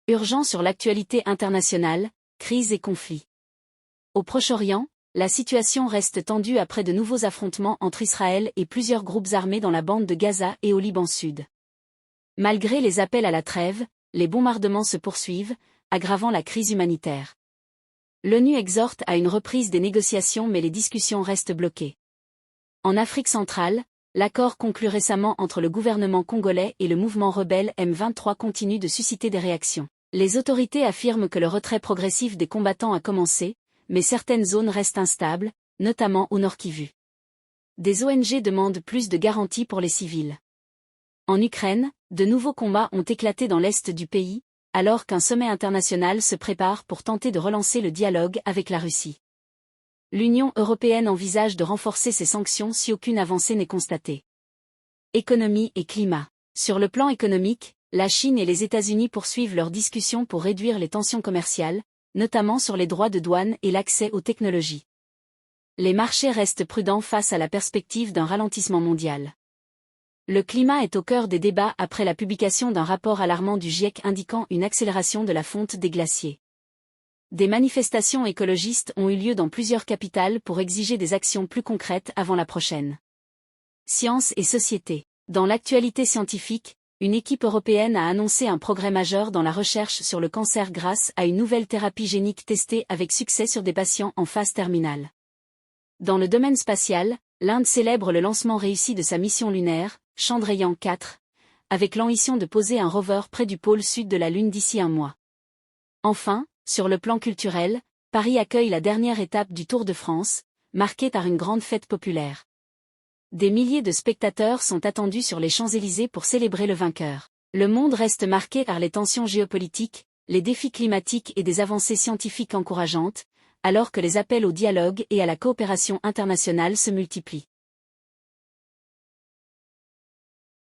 Urgent sur l'actualité internationale, crise et conflits. Au Proche-Orient, la situation reste tendue après de nouveaux affrontements entre Israël et plusieurs groupes armés dans la bande de Gaza et au Liban Sud. Malgré les appels à la trêve, les bombardements se poursuivent, aggravant la crise humanitaire. L'ONU exhorte à une reprise des négociations mais les discussions restent bloquées. En Afrique centrale, l'accord conclu récemment entre le gouvernement congolais et le mouvement rebelle M23 continue de susciter des réactions. Les autorités affirment que le retrait progressif des combattants a commencé, mais certaines zones restent instables, notamment au Nord Kivu. Des ONG demandent plus de garanties pour les civils. En Ukraine, de nouveaux combats ont éclaté dans l'est du pays, alors qu'un sommet international se prépare pour tenter de relancer le dialogue avec la Russie. L'Union européenne envisage de renforcer ses sanctions si aucune avancée n'est constatée. Économie et climat. Sur le plan économique, la Chine et les États-Unis poursuivent leurs discussions pour réduire les tensions commerciales, notamment sur les droits de douane et l'accès aux technologies. Les marchés restent prudents face à la perspective d'un ralentissement mondial. Le climat est au cœur des débats après la publication d'un rapport alarmant du GIEC indiquant une accélération de la fonte des glaciers. Des manifestations écologistes ont eu lieu dans plusieurs capitales pour exiger des actions plus concrètes avant la prochaine. Science et société. Dans l'actualité scientifique, une équipe européenne a annoncé un progrès majeur dans la recherche sur le cancer grâce à une nouvelle thérapie génique testée avec succès sur des patients en phase terminale. Dans le domaine spatial, l'Inde célèbre le lancement réussi de sa mission lunaire, Chandrayaan-4, avec l'ambition de poser un rover près du pôle sud de la Lune d'ici un mois. Enfin, sur le plan culturel, Paris accueille la dernière étape du Tour de France, marquée par une grande fête populaire. Des milliers de spectateurs sont attendus sur les Champs-Élysées pour célébrer le vainqueur. Le monde reste marqué par les tensions géopolitiques, les défis climatiques et des avancées scientifiques encourageantes, alors que les appels au dialogue et à la coopération internationale se multiplient.